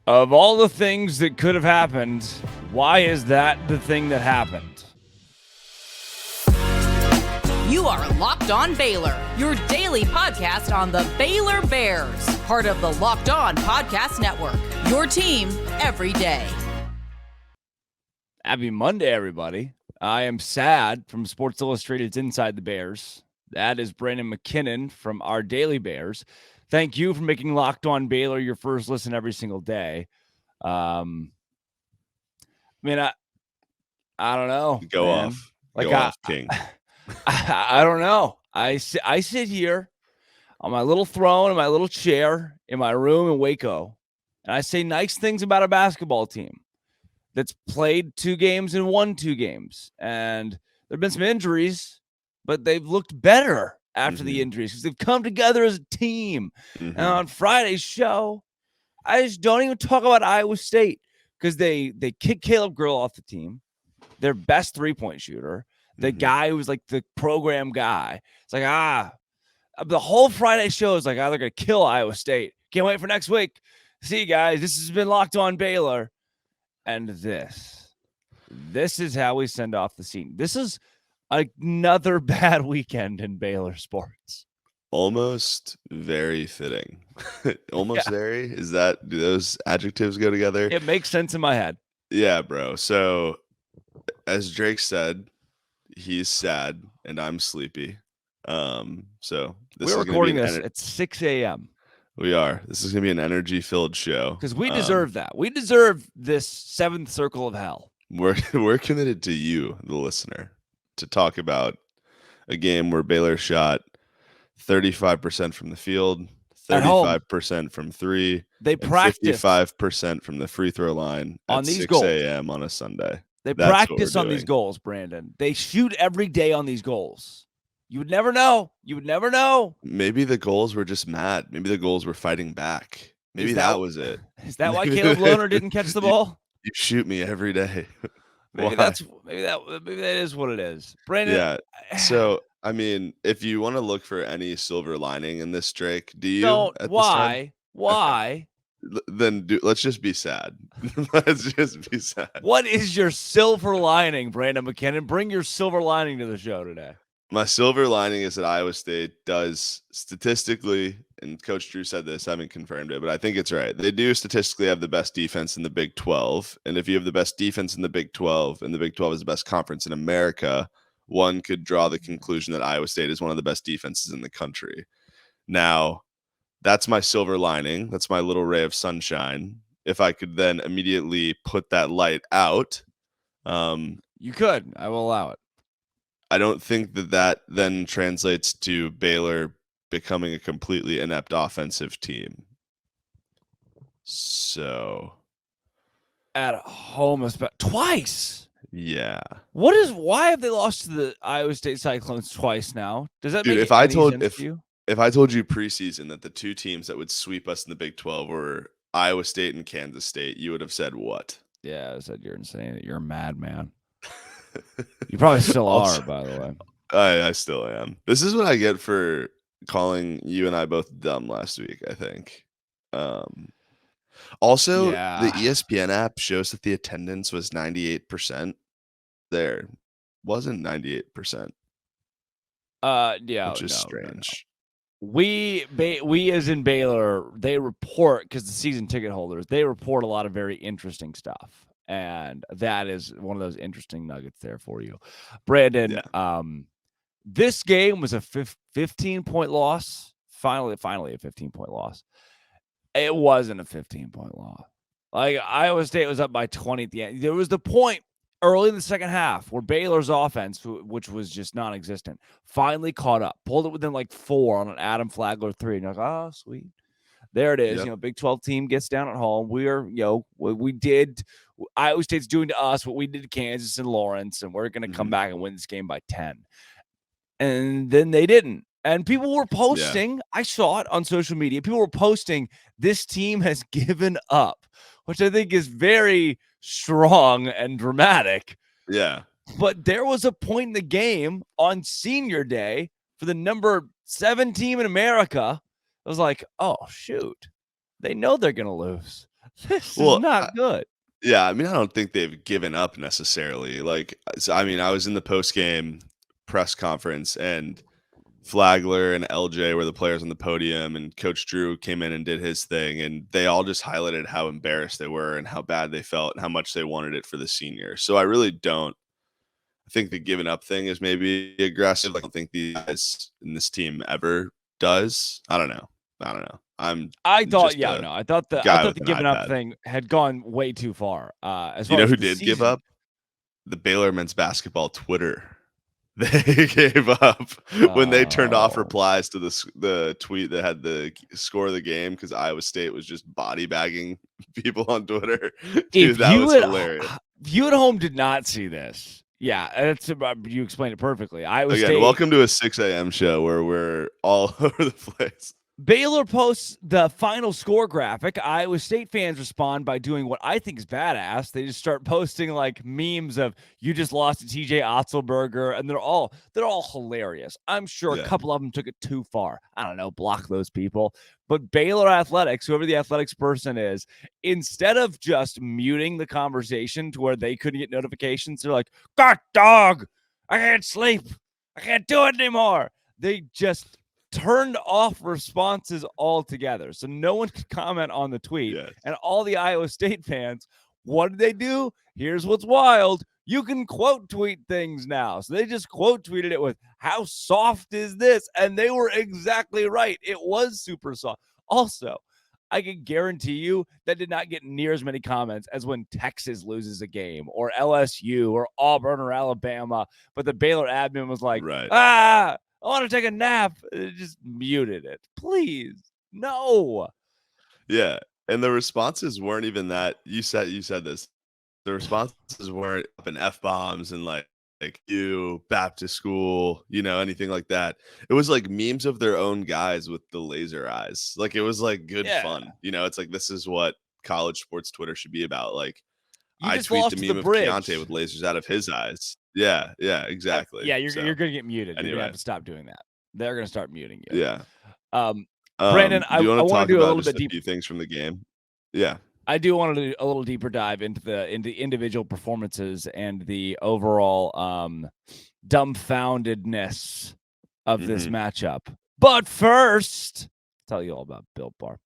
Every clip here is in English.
Of all the things that could have happened, why is that the thing that happened? You are Locked On Baylor, your daily podcast on the Baylor Bears, part of the Locked On Podcast Network, your team every day. Happy Monday, everybody. I am Sad from Sports Illustrated's Inside the Bears. That is Brandon McKinnon from Our Daily Bears. Thank you for making Locked On Baylor your first listen every single day. I don't know. Go man. off. Like Go off, King. I don't know. I sit here on my little throne in my little chair in my room in Waco, and I say nice things about a basketball team that's played 2 games and won 2 games. And there have been some injuries, but they've looked better after the injuries because they've come together as a team. And on Friday's show, I just don't even talk about Iowa State because they kicked Caleb Grill off the team, their best 3-point shooter, the guy who was like the program guy. It's like, the whole Friday show is like, they're going to kill Iowa State. Can't wait for next week. See you guys. This has been Locked On Baylor. And this is how we send off the scene. This is another bad weekend in Baylor sports. Almost very fitting. Almost very? Do those adjectives go together? It makes sense in my head. Yeah, bro. So as Drake said, he's sad and I'm sleepy. So we're recording this at 6 a.m. We are. This is going to be an energy-filled show. Because we deserve that. We deserve this 7th circle of hell. We're committed to you, the listener, to talk about a game where Baylor shot 35% from the field, 35% from 3, they practiced 55% from the free throw line on at these 6 goals. a.m. on a Sunday. They practice on these goals, Brandon. They shoot every day on these goals. You would never know. Maybe the goals were just mad. Maybe the goals were fighting back. Maybe that was it. Is that why Caleb Lohner didn't catch the ball? You shoot me every day. Maybe that is what it is. Brandon. Yeah. So, I mean, if you want to look for any silver lining in this, Drake, do you? Why? Then let's just be sad. Let's just be sad. What is your silver lining, Brandon McKinnon? Bring your silver lining to the show today. My silver lining is that Iowa State does statistically, and Coach Drew said this, I haven't confirmed it, but I think it's right. They do statistically have the best defense in the Big 12. And if you have the best defense in the Big 12, and the Big 12 is the best conference in America, one could draw the conclusion that Iowa State is one of the best defenses in the country. Now, that's my silver lining. That's my little ray of sunshine. If I could then immediately put that light out. You could. I will allow it. I don't think that then translates to Baylor becoming a completely inept offensive team. So at home, twice. Yeah. Why have they lost to the Iowa State Cyclones twice now? Does that make any sense to you? If I told you preseason that the 2 teams that would sweep us in the Big 12 were Iowa State and Kansas State, you would have said what? Yeah, I said you're insane. You're a madman. You probably still are, by the way. I still am. This is what I get for calling you and I both dumb last week, I think. Also, the ESPN app shows that the attendance was 98%. There wasn't 98%. Yeah, which is strange. No. We as in Baylor, they report, because the season ticket holders, they report a lot of very interesting stuff. And that is one of those interesting nuggets there for you. Brandon, this game was a 15-point loss. Finally a 15-point loss. It wasn't a 15-point loss. Like, Iowa State was up by 20 at the end. There was the point early in the second half where Baylor's offense, which was just non-existent, finally caught up. Pulled it within like 4 on an Adam Flagler 3. And you're like, oh, sweet. There it is. Yep. Big 12 team gets down at home. We did – Iowa State's doing to us what we did to Kansas and Lawrence, and we're going to come back and win this game by 10. And then they didn't. And people were posting, I saw it on social media, people were posting, this team has given up, which I think is very strong and dramatic. Yeah. But there was a point in the game on senior day for the number 7 team in America. I was like, oh, shoot. They know they're going to lose. This is Well, not good. yeah, I mean, I don't think they've given up necessarily. I mean, I was in the post game press conference, and Flagler and LJ were the players on the podium, and Coach Drew came in and did his thing, and they all just highlighted how embarrassed they were and how bad they felt and how much they wanted it for the seniors. So I really don't think the giving up thing is maybe aggressive. I don't think these guys in this team ever does. I don't know. I thought, just yeah, a no, I thought the guy with an giving up iPad. thing had gone way too far. As You far know as who the did give season. up? The Baylor men's basketball Twitter. They gave up when they turned off Oh. replies to the tweet that had the score of the game because Iowa State was just body bagging people on Twitter. Dude, that was hilarious. If you at home did not see this, yeah, that's you explained it perfectly. Iowa Again, State. welcome to a 6 a.m. show where we're all over the place. Baylor posts the final score graphic. Iowa State fans respond by doing what I think is badass. They just start posting like memes of you just lost to TJ Otzelberger, and they're all hilarious. I'm sure a couple of them took it too far. I don't know, block those people. But Baylor Athletics, whoever the athletics person is, instead of just muting the conversation to where they couldn't get notifications, they're like, "God dog, I can't sleep. I can't do it anymore." They just turned off responses altogether. So no one could comment on the tweet. Yes. And all the Iowa State fans, what did they do? Here's what's wild. You can quote tweet things now. So they just quote tweeted it with, "How soft is this?" And they were exactly right. It was super soft. Also, I can guarantee you that did not get near as many comments as when Texas loses a game or LSU or Auburn or Alabama. But the Baylor admin was like, I want to take a nap. It just muted it. Please. No. Yeah. And the responses weren't even that. You said this. The responses weren't up in F-bombs and like you Baptist school, anything like that. It was like memes of their own guys with the laser eyes. Like it was like good fun. It's like this is what college sports Twitter should be about. Like I tweet the meme of Keontae with lasers out of his eyes. Yeah, exactly. You're gonna get muted. Anyway. You're gonna have to stop doing that. They're gonna start muting you. Yeah. Brandon, I want to do a little bit deeper. Few things from the game. Yeah. I do want to do a little deeper dive into the individual performances and the overall dumbfoundedness of this matchup. But first, I'll tell you all about Built Bar.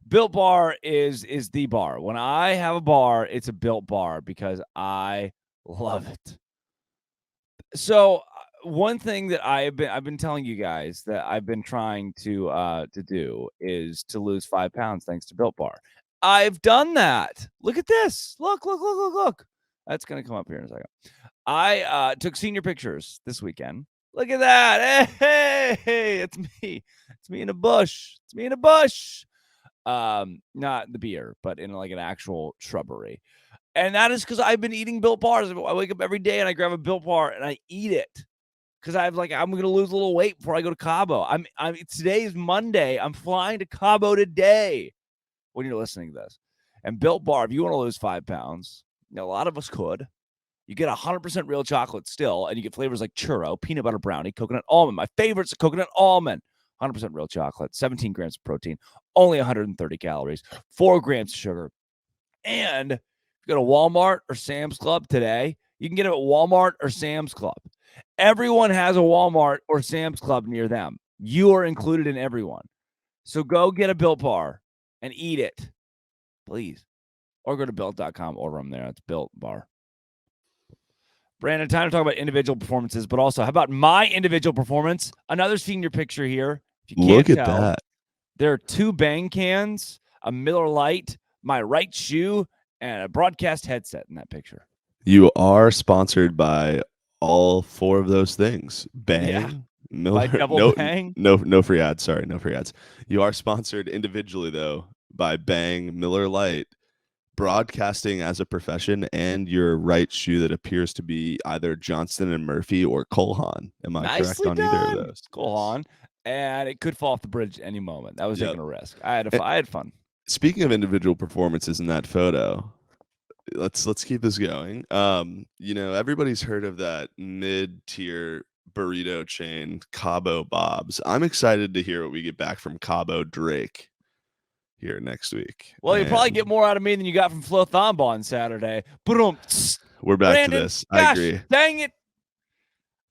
Built Bar is the bar. When I have a bar, it's a Built Bar because I love it. So one thing that I've been telling you guys that I've been trying to do is to lose 5 pounds thanks to Built Bar. I've done that. Look at this. Look. That's going to come up here in a second. I took senior pictures this weekend. Look at that. Hey, it's me. It's me in a bush. Not the beer, but in like an actual shrubbery. And that is because I've been eating Built Bars. I wake up every day and I grab a Built Bar and I eat it. Because I'm going to lose a little weight before I go to Cabo. Today's Monday. I'm flying to Cabo today when you're listening to this. And Built Bar, if you want to lose 5 pounds, a lot of us could. You get 100% real chocolate still, and you get flavors like churro, peanut butter brownie, coconut almond. My favorite's coconut almond. 100% real chocolate, 17 grams of protein, only 130 calories, 4 grams of sugar. And if you go to Walmart or Sam's Club today, you can get it at Walmart or Sam's Club. Everyone has a Walmart or Sam's Club near them. You are included in everyone. So go get a Built Bar and eat it, please. Or go to Built.com, order them there. It's Built Bar. Brandon, time to talk about individual performances, but also, how about my individual performance? Another senior picture here. If you can't Look at tell, that. there are 2 Bang cans, a Miller Lite, my right shoe, and a broadcast headset in that picture. You are sponsored by all 4 of those things. Bang. Yeah. Miller, By double Bang? No free ads. Sorry, no free ads. You are sponsored individually, though, by Bang, Miller Lite, broadcasting as a profession, and your right shoe that appears to be either Johnston and Murphy or Cole Haan. Am I correct on either of those? Cole Haan. And it could fall off the bridge at any moment. That was taking a risk. I had fun. Speaking of individual performances in that photo, let's keep this going. Everybody's heard of that mid-tier burrito chain, Cabo Bob's. I'm excited to hear what we get back from Cabo Drake. here next week. Well, you probably And get more out of me than you got from Flo Thamba on Saturday. Boom. we're back Brandon, to this. Gosh, I agree. Dang it.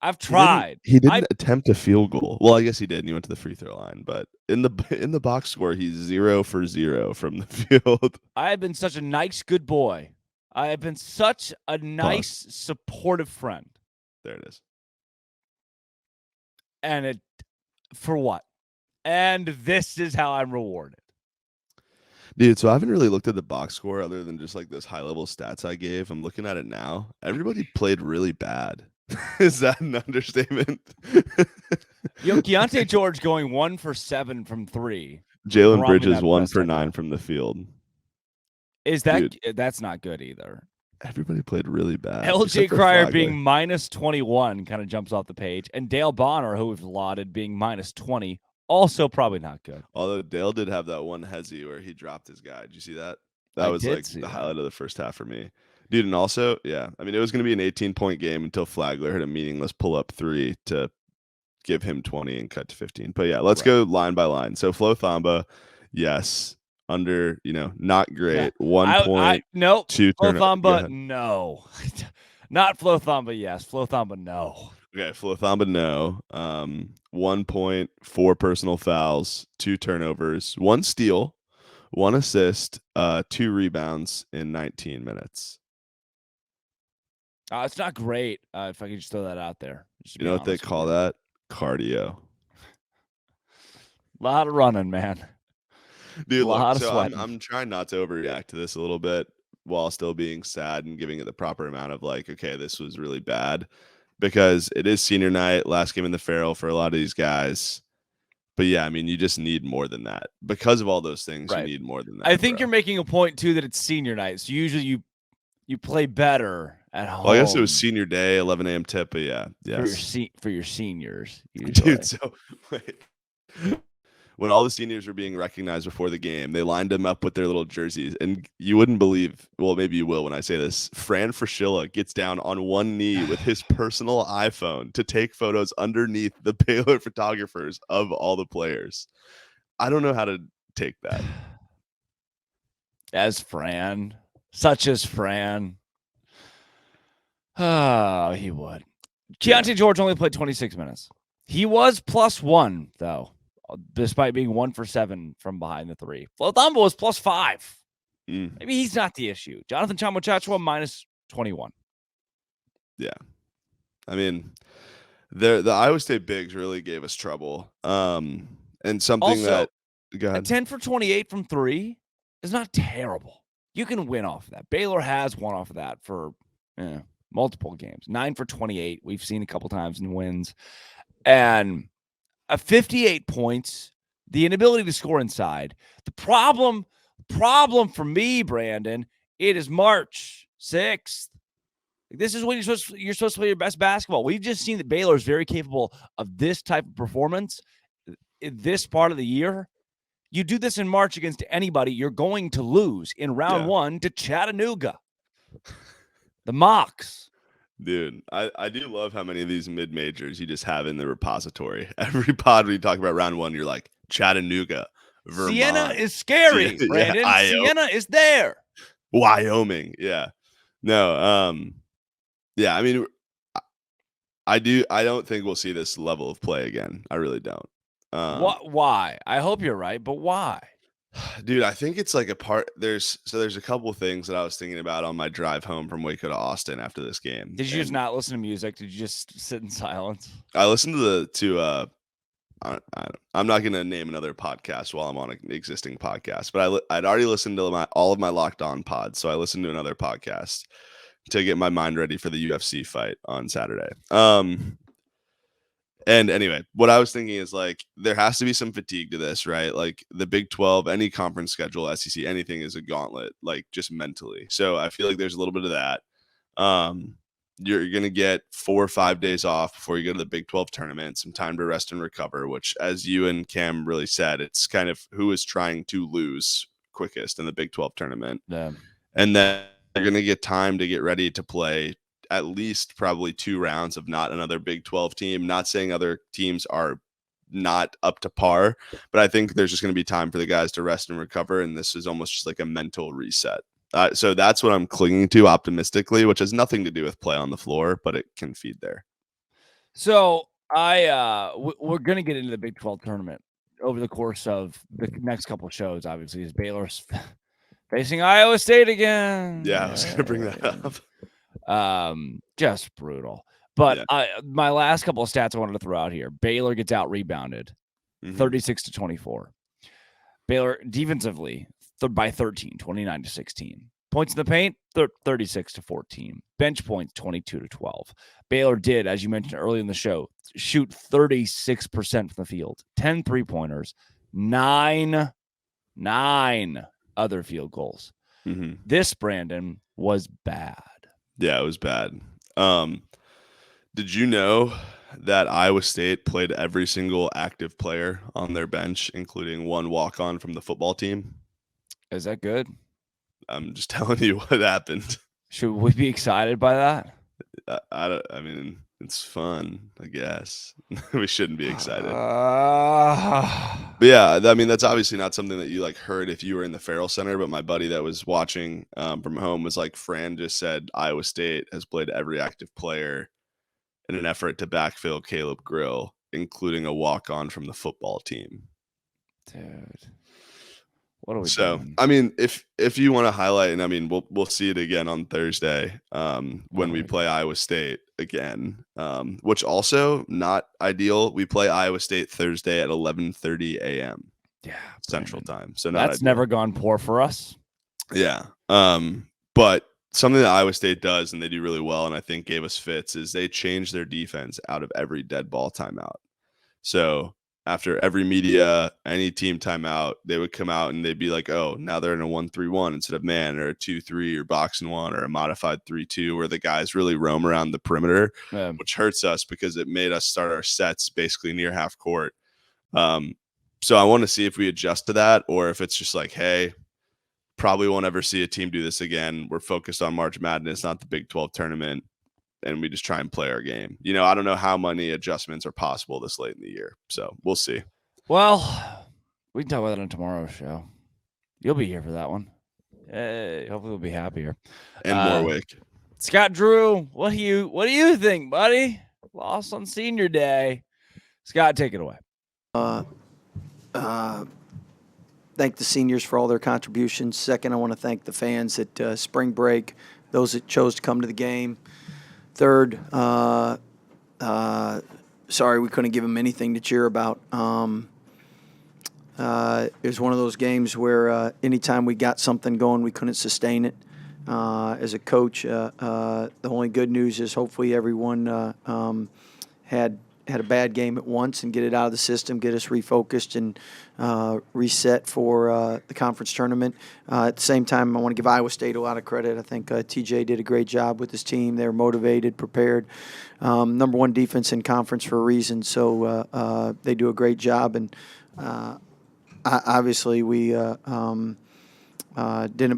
I've tried. He didn't attempt a field goal. Well, I guess he did. And he went to the free throw line, but in the box score, he's 0 for 0 from the field. I have been such a nice, good boy. I have been such a nice, supportive friend. There it is. And it, for what? And this is how I'm rewarded. Dude, so I haven't really looked at the box score other than just like those high level stats I gave. I'm looking at it now. Everybody played really bad. Is that an understatement? Keontae George going 1 for 7 from 3. Jalen Bridges 1 for 9 from the field. Is that that's not good either? Everybody played really bad. LJ Cryer being minus 21 kind of jumps off the page, and Dale Bonner, who we've lauded, being minus 20, also probably not good. Although Dale did have that one hezzy where he dropped his guy. Did you see that? That was like the highlight of the first half for me. Dude, and also, yeah, I mean, it was going to be an 18-point game until Flagler hit a meaningless pull-up 3 to give him 20 and cut to 15. But yeah, let's go line by line. So Flo Thamba, yes, under, not great. Yeah. 1 point. No, 2 Flo Thamba, no. Not Flo Thamba, yes. Flo Thamba, no. Okay, Flo Thamba, no. 1 point, 4 personal fouls, 2 turnovers, 1 steal, 1 assist, 2 rebounds in 19 minutes. It's not great, if I could just throw that out there. You know what they call that? Cardio. A lot of running, man. Dude, look, so I'm trying not to overreact to this a little bit while still being sad and giving it the proper amount of like, okay, this was really bad. Because it is senior night, last game in the Farrell for a lot of these guys. But yeah, I mean, you just need more than that. Because of all those things, you need more than that. I think you're making a point, too, that it's senior night. So usually you play better at home. Well, I guess it was senior day, 11 a.m. tip, but yeah. Yes. For your seniors. Usually. Dude, so wait. When all the seniors were being recognized before the game, they lined them up with their little jerseys. And you wouldn't believe, well, maybe you will when I say this, Fran Fraschilla gets down on one knee with his personal iPhone to take photos underneath the Baylor photographers of all the players. I don't know how to take that. As Fran. Such as Fran. Oh, he would. Keontae George only played 26 minutes. He was +1, though, despite being 1 for 7 from behind the 3. Flo Thamba was +5. Maybe he's not the issue. Jonathan Tchamwa-Tchatchoua -21. Yeah. I mean, the Iowa State bigs really gave us trouble. And something also, that go ahead. 10 for 28 from 3 is not terrible. You can win off of that. Baylor has won off of that for multiple games. 9 for 28. We've seen a couple times in wins. And 58 points, the inability to score inside. The problem for me, Brandon, it is March 6th. This is when you're supposed to play your best basketball. We've just seen that Baylor is very capable of this type of performance in this part of the year. You do this in March against anybody, you're going to lose in round 1 to Chattanooga. The Mocs. Dude, I do love how many of these mid-majors you just have in the repository. Every pod when you talk about round 1, you're like, Chattanooga, Vermont. Siena is scary, Brandon. Siena is there. Wyoming, yeah. No, yeah, I mean, I don't think we'll see this level of play again. I really don't. Why? I hope you're right, but why? Dude, I think it's like there's a couple of things that I was thinking about on my drive home from Waco to Austin after this game. Did you just not listen to music? Did you just sit in silence? I listened I'm not going to name another podcast while I'm on an existing podcast, but I'd already listened to all of my Locked On pods. So I listened to another podcast to get my mind ready for the UFC fight on Saturday. And anyway, what I was thinking is like, there has to be some fatigue to this, right? Like the Big 12, any conference schedule, SEC, anything is a gauntlet, like just mentally. So I feel like there's a little bit of that. You're going to get 4 or 5 days off before you go to the Big 12 tournament, some time to rest and recover, which as you and Cam really said, it's kind of who is trying to lose quickest in the Big 12 tournament. Yeah. And then you're going to get time to get ready to play at least probably 2 rounds of not another Big 12 team. Not saying other teams are not up to par. But I think there's just going to be time for the guys to rest and recover, and this is almost just like a mental reset. So that's what I'm clinging to optimistically, which has nothing to do with play on the floor, but it can feed there. So we're going to get into the Big 12 tournament over the course of the next couple of shows. Obviously, as Baylor's facing Iowa State again. Yeah, I was going to bring that up. Just brutal. But Yeah. my last couple of stats I wanted to throw out here. Baylor gets out rebounded, 36-24. Baylor defensively by 13, 29-16. Points in the paint, 36-14. Bench points, 22-12. Baylor did, as you mentioned earlier in the show, shoot 36% from the field, 10 3-pointers, nine other field goals. This, Brandon, was bad. Yeah, it was bad. Did you know that Iowa State played every single active player on their bench, including one walk-on from the football team? Is that good? I'm just telling you what happened. Should we be excited by that? I mean, it's fun, I guess. We shouldn't be excited. But yeah, I mean, that's obviously not something that you like heard if you were in the Farrell Center. But my buddy that was watching from home was like, Fran just said Iowa State has played every active player in an effort to backfill Caleb Grill, including a walk-on from the football team. Dude. What are we doing? I mean, if you want to highlight, and I mean, we'll see it again on Thursday when we play Iowa State again, which also not ideal. We play Iowa State Thursday at 11:30 a.m. Central Time. So that's never gone poor for us. Yeah. But something that Iowa State does, and they do really well, and I think gave us fits, is they change their defense out of every dead ball timeout. So after every media, any team timeout, they would come out and they'd be like, oh, now they're in a 1-3-1 instead of man, or a 2-3 or box and 1 or a modified 3-2, where the guys really roam around the perimeter, which hurts us because it made us start our sets basically near half court. So I want to see if we adjust to that, or if it's just like, hey, probably won't ever see a team do this again. We're focused on March Madness, not the Big 12 tournament. And we just try and play our game. You know, I don't know how many adjustments are possible this late in the year. So we'll see. Well, we can talk about that on tomorrow's show. You'll be here for that one. Hey, hopefully we'll be happier. And more awake. Scott Drew, what do you think, buddy? Lost on senior day. Scott, take it away. Thank the seniors for all their contributions. Second, I want to thank the fans at spring break, those that chose to come to the game. Third, sorry we couldn't give them anything to cheer about. It was one of those games where anytime we got something going, we couldn't sustain it. As a coach, the only good news is hopefully everyone had a bad game at once and get it out of the system, get us refocused and reset for the conference tournament. At the same time, I want to give Iowa State a lot of credit. I think TJ did a great job with his team. They were motivated, prepared. Number one defense in conference for a reason, so they do a great job. And obviously we didn't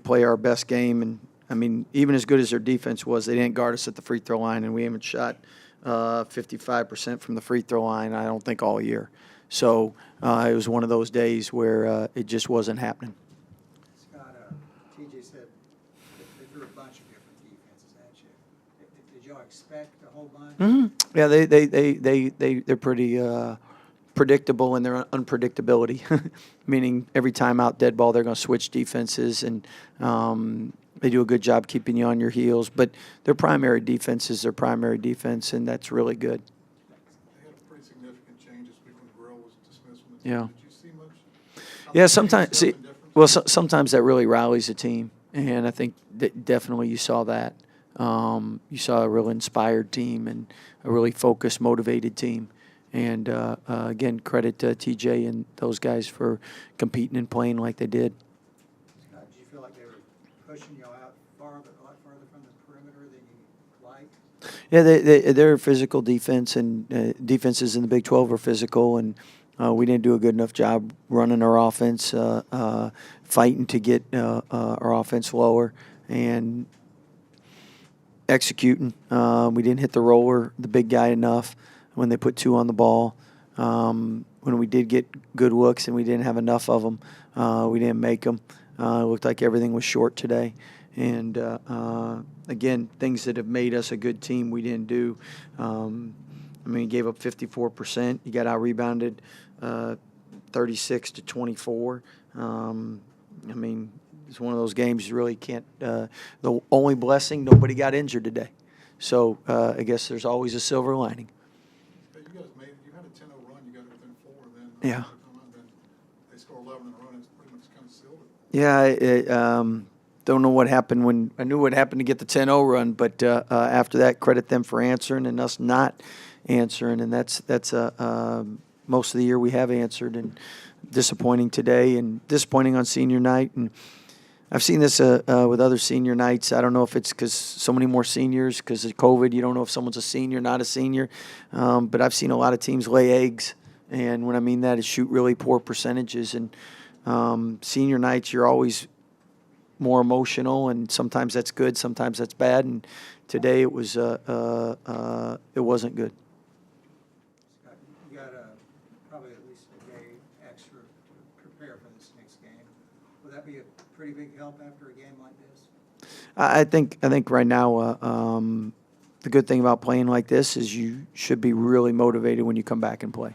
play our best game. And, I mean, even as good as their defense was, they didn't guard us at the free throw line, and we haven't shot 55% from the free throw line, I don't think, all year. So it was one of those days where it just wasn't happening. Scott, TJ said they threw a bunch of different defenses at you. Did y'all expect a whole bunch? Mm-hmm. Yeah, they're pretty predictable in their unpredictability, meaning every time out dead ball they're going to switch defenses, and they do a good job keeping you on your heels. But their primary defense is their primary defense, and that's really good. They had pretty significant changes when Grill was dismissed from the team. Yeah. Did you see much? Yeah, sometimes sometimes that really rallies a team, and I think that definitely you saw that. You saw a real inspired team and a really focused, motivated team. And again, credit to TJ and those guys for competing and playing like they did. Scott, did you feel like they were pushing y'all out a lot farther from the perimeter than you liked? Yeah, they're a physical defense, and defenses in the Big 12 are physical, and we didn't do a good enough job running our offense, fighting to get our offense lower, and executing. We didn't hit the roller, the big guy, enough when they put two on the ball. when we did get good looks and we didn't have enough of them, we didn't make them. It looked like everything was short today. And, again, things that have made us a good team we didn't do. You gave up 54%. You got out-rebounded 36 to 24. It's one of those games you really can't the only blessing, nobody got injured today. So I guess there's always a silver lining. You guys you had a 10-0 run, you got it within 4, then yeah. Then they score 11 in a row, and it's pretty much kind of sealed it. Yeah, don't know what happened when I knew what happened to get the 10-0 run, but after that, credit them for answering and us not answering, and that's most of the year we have answered, and disappointing today and disappointing on senior night. And I've seen this with other senior nights. I don't know if it's because so many more seniors because of COVID. You don't know if someone's a senior, not a senior. But I've seen a lot of teams lay eggs, and when I mean that is shoot really poor percentages. And senior nights, you're always more emotional, and sometimes that's good, sometimes that's bad. And today it was it wasn't good. Scott, you got probably at least a day extra to prepare for this next game. Would that be a pretty big help after a game like this? I think right now the good thing about playing like this is you should be really motivated when you come back and play.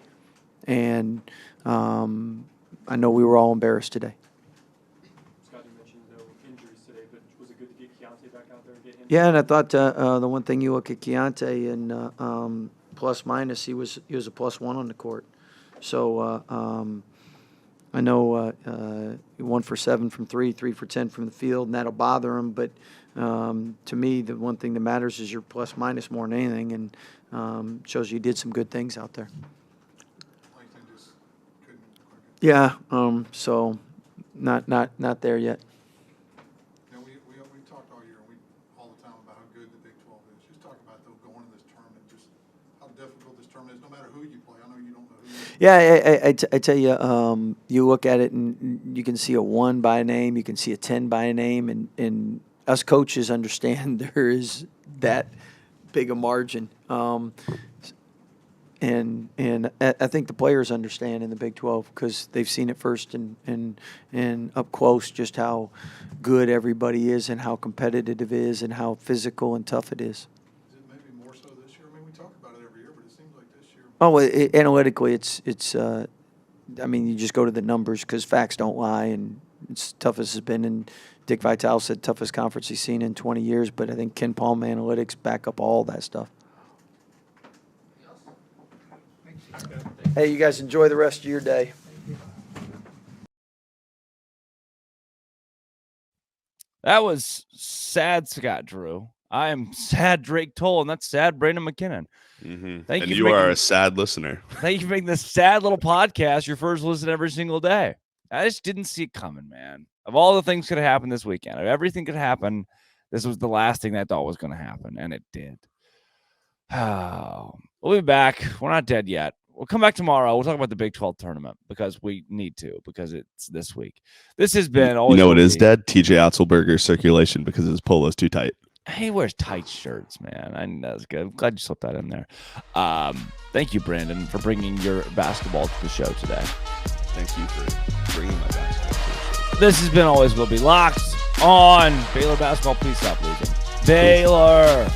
And I know we were all embarrassed today. Scott, you mentioned no injuries today, but was it good to get Keontae back out there and get him? Yeah, and I thought the one thing you look at Keontae and plus minus, he was a +1 on the court. So I know 1 for 7 from 3, 3 for 10 from the field, and that'll bother him. But to me, the one thing that matters is your plus minus more than anything, and shows you did some good things out there. Yeah, so not there yet. Now we talked all year, all the time about how good the Big 12 is. Just talk about though going to this tournament, just how difficult this tournament is, no matter who you play. I know you don't know who. Yeah, I tell you, you look at it and you can see a 1 by a name, you can see a 10 by a name, and us coaches understand there is that big a margin. And I think the players understand in the Big 12 because they've seen it first and up close just how good everybody is and how competitive it is and how physical and tough it is. Is it maybe more so this year? I mean, we talk about it every year, but it seems like this year. Oh, analytically, it's. You just go to the numbers because facts don't lie, and it's tough as it's been. And Dick Vitale said toughest conference he's seen in 20 years, but I think Ken Palm analytics back up all that stuff. Hey, you guys enjoy the rest of your day. That was sad, Scott Drew. I am sad, Drake Toll, and that's sad, Brandon McKinnon. Mm-hmm. Thank and you. You are a sad listener. Thank you for making this sad little podcast your first listen every single day. I just didn't see it coming, man. Of all the things could have happened this weekend, if everything could happen, this was the last thing that I thought was going to happen, and it did. Oh, we'll be back. We're not dead yet. We'll come back tomorrow. We'll talk about the Big 12 tournament because we need to, because it's this week. This has been always. You know what is dead? TJ Otzelberger's circulation because his polo's too tight. He wears tight shirts, man. I know that's good. I'm glad you slipped that in there. Thank you, Brandon, for bringing your basketball to the show today. Thank you for bringing my basketball to the show. This has been Always Will Be Locked on Baylor basketball. Please stop losing. Baylor.